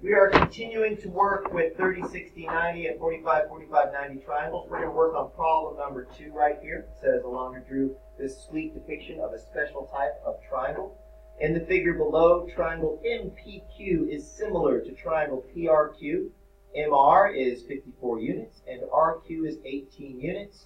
We are continuing to work with 30, 60, 90, and 45, 45, 90 triangles. We're going to work on problem number 2 right here. It says, Alondra drew this sweet depiction of a special type of triangle. In the figure below, triangle MPQ is similar to triangle PRQ. MR is 54 units, and RQ is 18 units.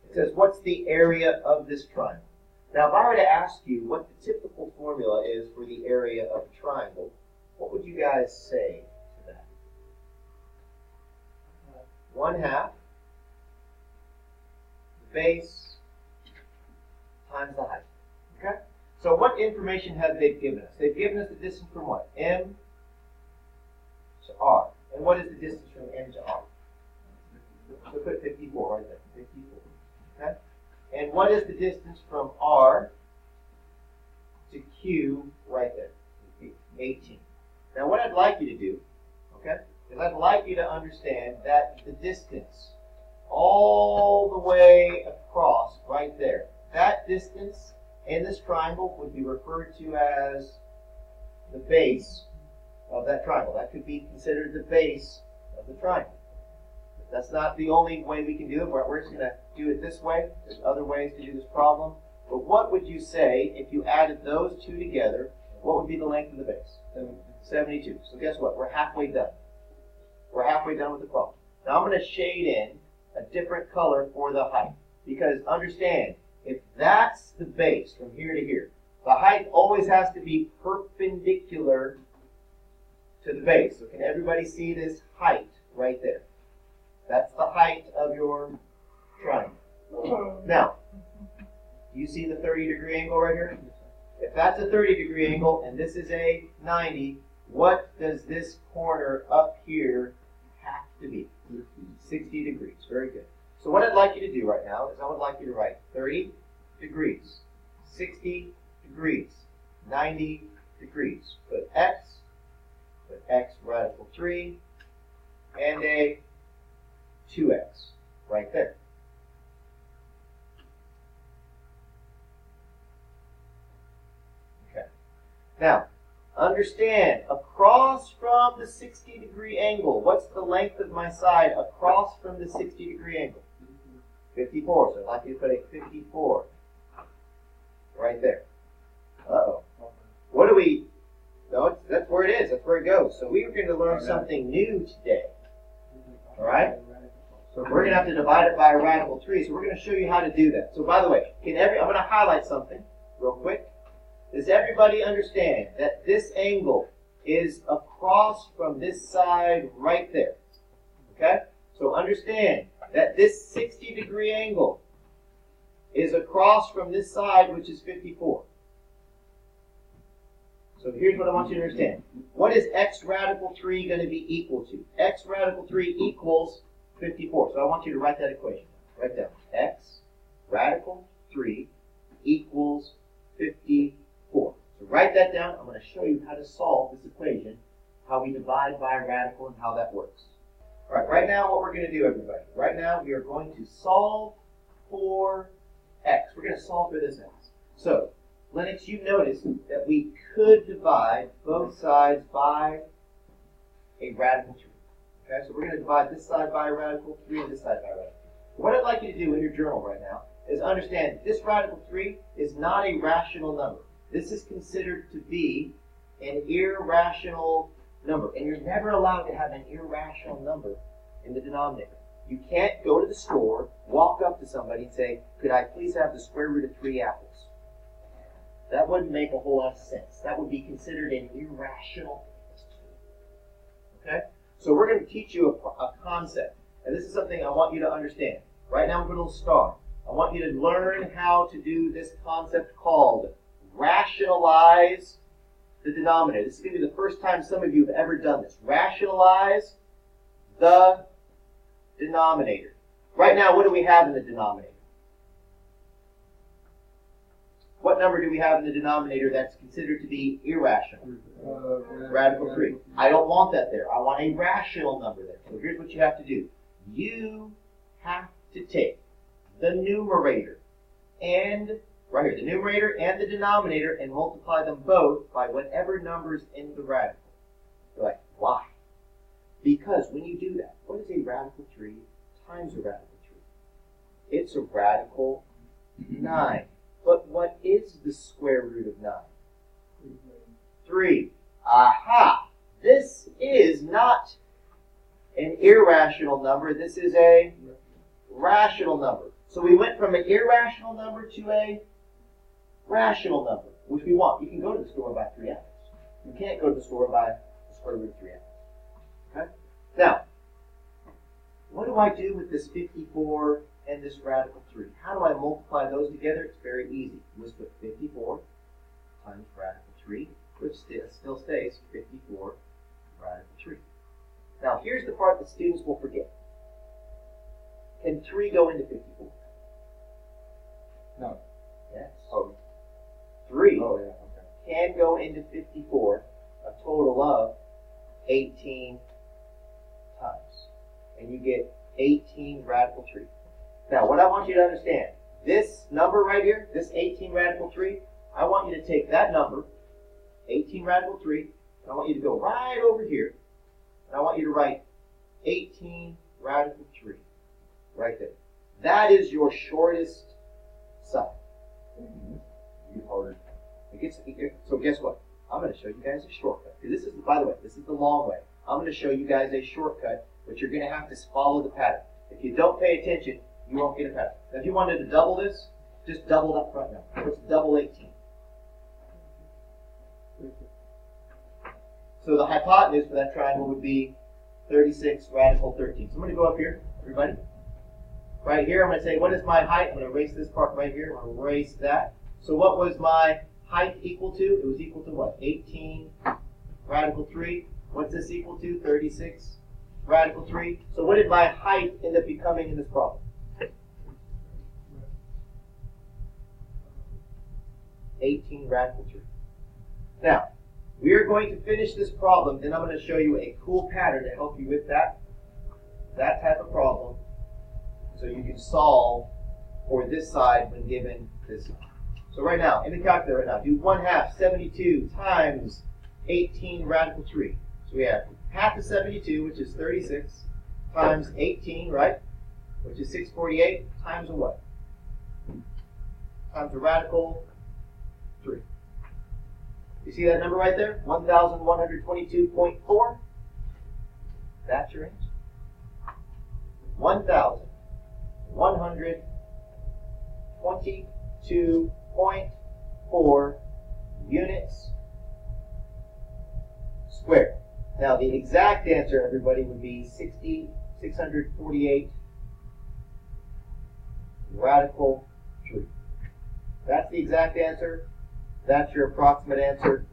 It says, what's the area of this triangle? Now, if I were to ask you what the typical formula is for the area of a triangle, what would you guys say to that? 1/2 the base times the height. Okay? So what information have they given us? They've given us the distance from what? M to R. And what is the distance from M to R? So put 54 right there. 54. Okay? And what is the distance from R to Q right there? 18. Now what I'd like you to do, okay, is I'd like you to understand that the distance all the way across right there, that distance in this triangle would be referred to as the base of that triangle. That could be considered the base of the triangle. That's not the only way we can do it. We're just going to do it this way. There's other ways to do this problem. But what would you say if you added those two together? What would be the length of the base? 72. So guess what? We're halfway done. We're halfway done with the problem. Now I'm going to shade in a different color for the height. Because understand, if that's the base from here to here, the height always has to be perpendicular to the base. So can everybody see this height right there? That's the height of your triangle. Now, do you see the 30-degree angle right here? If that's a 30-degree angle and this is a 90, what does this corner up here have to be? 60 degrees. Very good. So what I'd like you to do right now is I would like you to write 30 degrees, 60 degrees, 90 degrees. Put x radical 3, and a 2x right there. Okay. Now, understand, across from the 60-degree angle, what's the length of my side across from the 60-degree angle? 54. So I'd like you to put a 54 right there. Uh-oh. What do we... No, that's where it is. That's where it goes. So we are going to learn something new today. All right? So we're going to have to divide it by a radical 3. So we're going to show you how to do that. So by the way, I'm going to highlight something real quick. Does everybody understand that this angle is across from this side right there? Okay? So understand that this 60-degree angle is across from this side, which is 54. So here's what I want you to understand. What is x radical 3 going to be equal to? X radical 3 equals 54. So I want you to write that equation. Write down. X radical 3 equals 54. So write that down. I'm going to show you how to solve this equation, how we divide by a radical, and how that works. All right, right now what we're going to do, everybody, right now we are going to solve for x. We're going to solve for this x. So, Lennox, you noticed that we could divide both sides by a radical 3. Okay, so we're going to divide this side by a radical 3 and this side by a radical 3. What I'd like you to do in your journal right now is understand that this radical 3 is not a rational number. This is considered to be an irrational number. And you're never allowed to have an irrational number in the denominator. You can't go to the store, walk up to somebody and say, could I please have the square root of 3 apples? That wouldn't make a whole lot of sense. That would be considered an irrational. Okay? So we're going to teach you a concept. And this is something I want you to understand. Right now, I'm put a little star. I want you to learn how to do this concept called rationalize the denominator. This is going to be the first time some of you have ever done this. Rationalize the denominator. Right now, what do we have in the denominator? What number do we have in the denominator that's considered to be irrational? Radical 3. I don't want that there. I want a rational number there. So here's what you have to do. You have to take the numerator and, right here, the numerator and the denominator and multiply them both by whatever number's in the radical. You're like, why? Because when you do that, what is a radical 3 times a radical 3? It's a radical 9. But what is the square root of 9? 3. Aha! This is not an irrational number. This is a rational number. So we went from an irrational number to a rational number, which we want. You can go to the store and buy 3 apples. You can't go to the store and buy the square root of 3 apples. Okay? Now, what do I do with this 54 and this radical 3? How do I multiply those together? It's very easy. You just put 54 times radical 3, which still stays 54 radical 3. Now, here's the part that students will forget. Can 3 go into 54? No. Yes. Oh. 3 Oh, yeah, okay. can go into 54 a total of 18 times. And you get 18 radical 3. Now, what I want you to understand, this number right here, this 18 radical 3, I want you to take that number, 18 radical 3, and I want you to go right over here. And I want you to write 18 radical 3 right there. That is your shortest side. So guess what? I'm going to show you guys a shortcut. This is, by the way, this is the long way. I'm going to show you guys a shortcut, but you're going to have to follow the pattern. If you don't pay attention, you won't get a pattern. Now, if you wanted to double this, just double that front number. What's double 18? So the hypotenuse for that triangle would be 36 radical 13. So I'm going to go up here, everybody. Right here, I'm going to say, what is my height? I'm going to erase this part right here. I'm going to erase that. So what was my height equal to? It was equal to what? 18 radical 3. What's this equal to? 36 radical 3. So what did my height end up becoming in this problem? 18 radical 3. Now, we are going to finish this problem, then I'm going to show you a cool pattern to help you with that type of problem, so you can solve for this side when given this side. So right now, in the calculator right now, do 1/2 72 times 18 radical 3. So we have half of 72, which is 36, times 18, right? Which is 648, times a what? Times a radical 3. You see that number right there? 1,122.4. That's your answer. 1,122.4 units squared. Now the exact answer, everybody, would be 648 radical 3. That's the exact answer. That's your approximate answer.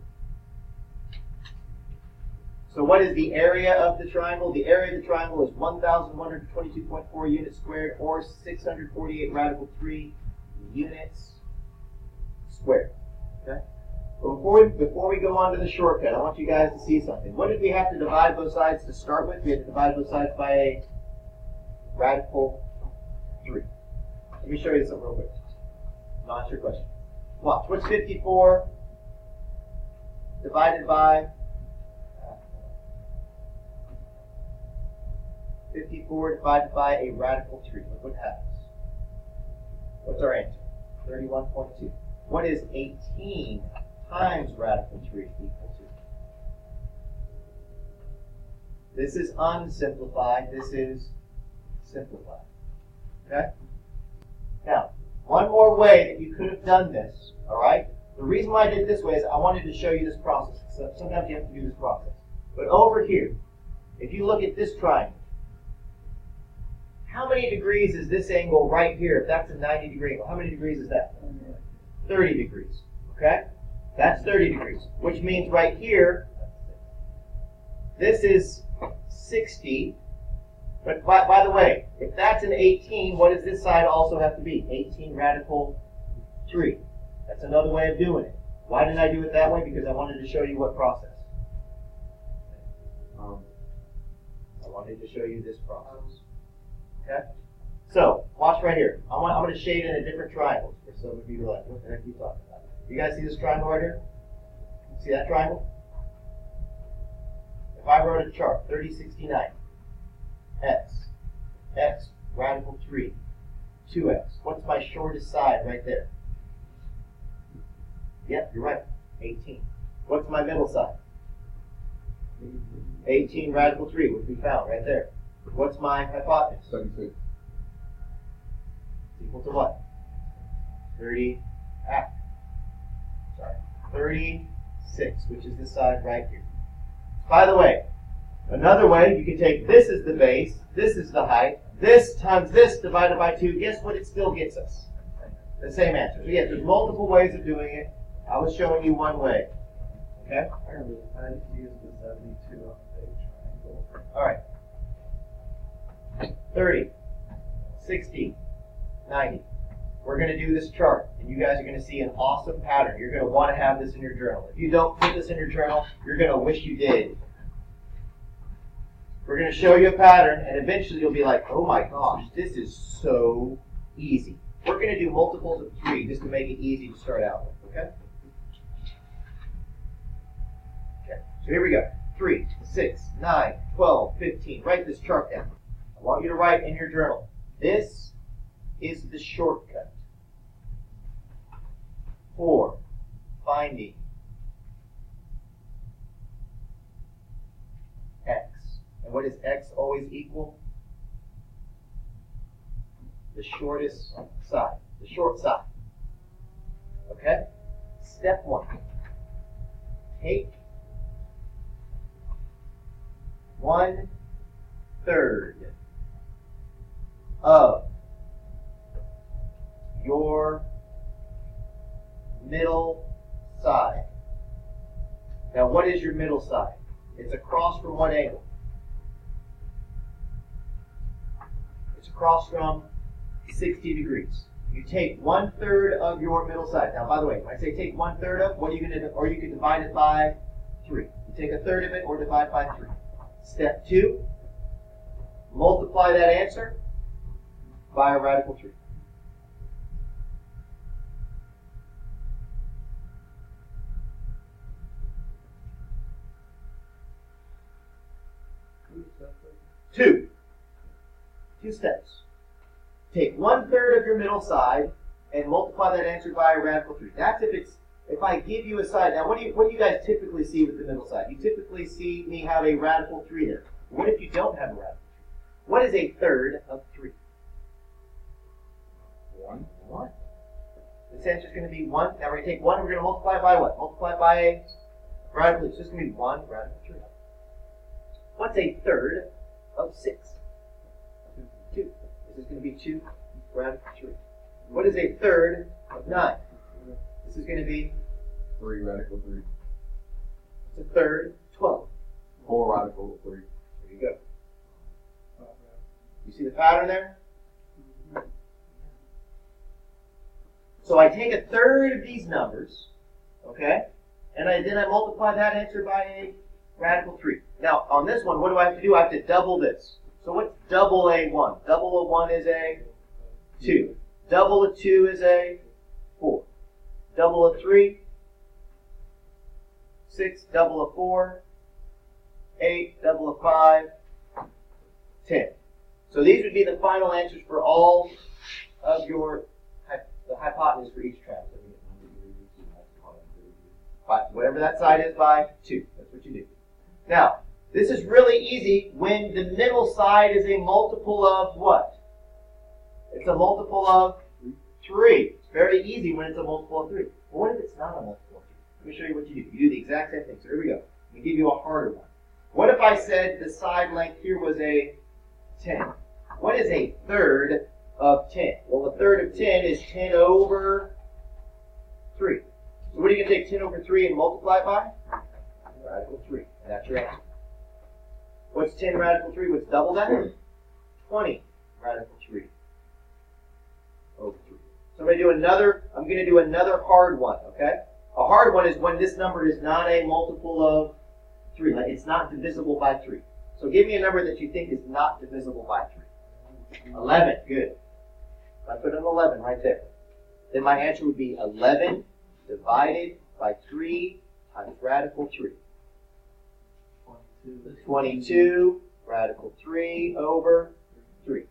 So what is the area of the triangle? The area of the triangle is 1,122.4 units squared, or 648 radical 3 units squared. Okay? So before we go on to the shortcut, I want you guys to see something. What did we have to divide both sides to start with? We had to divide both sides by a radical 3. Let me show you something real quick. Not your question. Watch. What's 54 divided by 54 divided by a radical 3? Look what happens. What's our answer? 31.2. What is 18 times radical 3 equal to? This is unsimplified. This is simplified. Okay? Now, one more way that you could have done this, all right? The reason why I did it this way is I wanted to show you this process. So sometimes you have to do this process. But over here, if you look at this triangle, how many degrees is this angle right here? If that's a 90-degree angle, how many degrees is that? 30 degrees, okay? That's 30 degrees, which means right here, this is 60. But by the way, if that's an 18, what does this side also have to be? 18 radical 3. That's another way of doing it. Why did I do it that way? Because I wanted to show you what process. I wanted to show you this process. Okay? So, watch right here. I'm going to shade in a different triangle. For some of you are like, what the heck are you talking about? You guys see this triangle right here? See that triangle? If If I wrote a chart, 3069, x, radical 3, 2x. What's my shortest side right there? Yep, you're right, 18. What's my middle side? 18 radical 3, which we found right there. What's my hypotenuse? 36. It's equal to what? 36, which is this side right here. By the way, another way, you can take this as the base, this is the height, this times this divided by 2. Guess what it still gets us? The same answer. So yes, there's multiple ways of doing it. I was showing you one way. Okay? I use the 72 on the triangle. All right. 30, 60, 90. We're going to do this chart, and you guys are going to see an awesome pattern. You're going to want to have this in your journal. If you don't put this in your journal, you're going to wish you did. We're going to show you a pattern, and eventually you'll be like, oh my gosh, this is so easy. We're going to do multiples of 3 just to make it easy to start out with, okay? Okay, so here we go. 3, 6, 9, 12, 15. Write this chart down. I want you to write in your journal, this is the shortcut for finding x. And what does x always equal? The shortest side, the short side. Okay? Step 1. Take 1/3 of your middle side. Now, what is your middle side? It's across from what angle? It's across from 60 degrees. You take 1/3 of your middle side. Now, by the way, when I say take 1/3 of, what are you going to do? Or you can divide it by 3. You take 1/3 of it or divide by 3. Step 2, multiply that answer by a radical 3. Two steps. Take 1/3 of your middle side and multiply that answer by a radical 3. That's if I give you a side. Now, what do you guys typically see with the middle side? You typically see me have a radical 3 there. What if you don't have a radical 3? What is 1/3 of 3? 1. 1. This answer is going to be 1. Now we're going to take 1 and we're going to multiply it by what? Multiply it by a radical 3. So it's going to be 1 radical 3. What's 1/3 of 6? 2. This is going to be 2 radical 3. What is 1/3 of 9? This is going to be 3 radical 3. It's 1/3, 12. 4 radical 3. There you go. You see the pattern there? So I take 1/3 of these numbers, okay, and then I multiply that answer by a radical 3. Now, on this one, what do I have to do? I have to double this. So what's double a 1? Double a 1 is a 2. Double a 2 is a 4. Double a 3, 6. Double a 4, 8. Double a 5, 10. So these would be the final answers for all of the hypotenuse for each trapezoid. Whatever that side is by 2. That's what you do. Now, this is really easy when the middle side is a multiple of what? It's a multiple of 3. It's very easy when it's a multiple of 3. But what if it's not a multiple of 3? Let me show you what you do. You do the exact same thing. So here we go. Let me give you a harder one. What if I said the side length here was a 10? What is 1/3 of 10? Well, 1/3 of 10 is 10 over 3. So what are you going to take 10 over 3 and multiply it by? Radical 3. And that's your answer. What's 10 radical 3? What's double that? 20 radical 3 over 3. So I'm going to do another hard one, okay? A hard one is when this number is not a multiple of 3. Like it's not divisible by 3. So give me a number that you think is not divisible by 3. 11. Good. I put an 11 right there. Then my answer would be 11 divided by 3 times radical 3. 22 radical 3 over 3.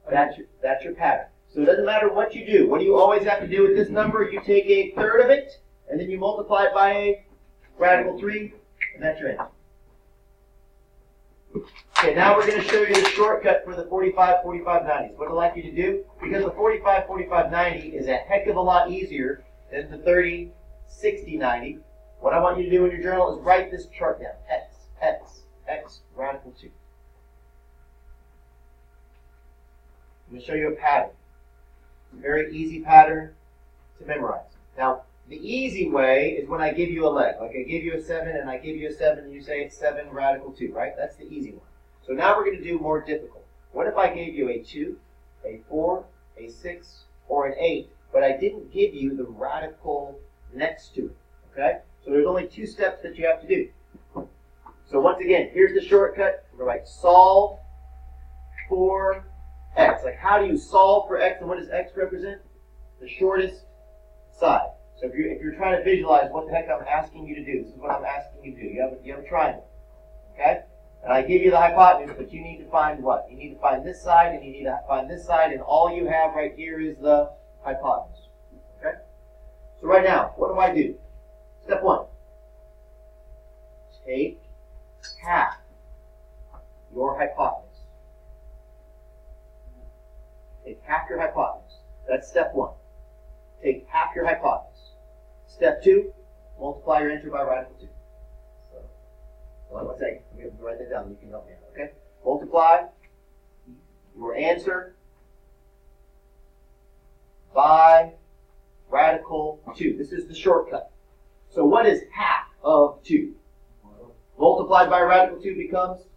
That's your pattern. So it doesn't matter what you do. What do you always have to do with this number? You take a third of it, and then you multiply it by a radical 3, and that's your answer. Okay, now we're going to show you the shortcut for the 45, 45, 90s. What I'd like you to do, because the 45, 45, 90 is a heck of a lot easier than the 30, 60, 90, what I want you to do in your journal is write this chart down. X, X, X, radical 2. I'm going to show you a pattern. It's a very easy pattern to memorize. Now, the easy way is when I give you a leg. Like I give you a 7 and I give you a 7 and you say it's 7 radical 2, right? That's the easy one. So now we're going to do more difficult. What if I gave you a 2, a 4, a 6, or an 8, but I didn't give you the radical next to it, okay? So there's only 2 steps that you have to do. So once again, here's the shortcut. We're going to write solve for x. Like how do you solve for x, and what does x represent? The shortest side. So if you're trying to visualize what the heck I'm asking you to do, this is what I'm asking you to do. You have a triangle, okay? And I give you the hypotenuse, but you need to find what? You need to find this side, and you need to find this side, and all you have right here is the hypotenuse, okay? So right now, what do I do? Step 1. Take half your hypotenuse. Take half your hypotenuse. That's step 1. Take half your hypotenuse. Step 2, multiply your answer by radical 2. So, hold on one second. I'm going to write that down. You can help me out, okay? Multiply your answer by radical 2. This is the shortcut. So what is half of 2? Multiplied by radical 2 becomes?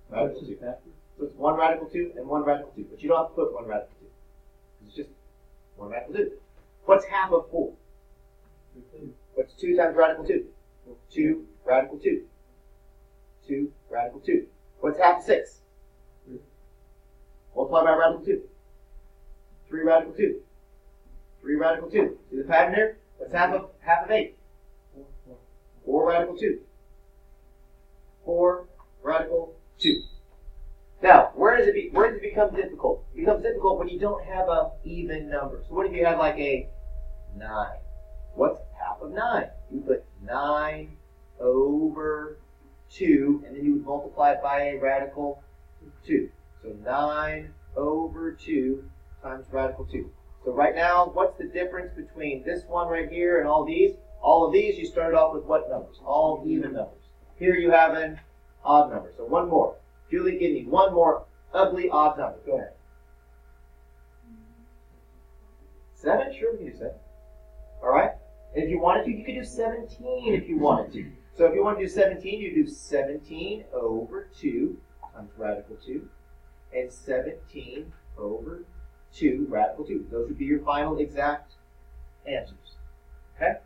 Radical 2. So it's 1 radical 2 and 1 radical 2. But you don't have to put 1 radical 2. It's just 1 radical 2. What's half of 4? What's 2 times radical 2? 2 radical 2. 2 radical 2. What's half of 6? Multiply by radical 2. 3 radical 2. 3 radical 2. See the pattern there? What's half of 8? 4 radical 2. 4 radical 2. Now, where does it become difficult? It becomes difficult when you don't have an even number. So what if you had like a 9? What's half of 9? You put 9 over 2, and then you would multiply it by a radical 2. So 9 over 2 times radical 2. So right now, what's the difference between this one right here and all these? All of these, you started off with what numbers? All even numbers. Here you have an odd number. So one more. Julie, give me one more ugly odd number. Go ahead. 7? Sure, we can do 7. All right? And if you wanted to, you could do 17 if you wanted to. So if you want to do 17, you do 17 over 2 times radical 2. And 17 over 2 radical 2. Those would be your final exact answers. Okay?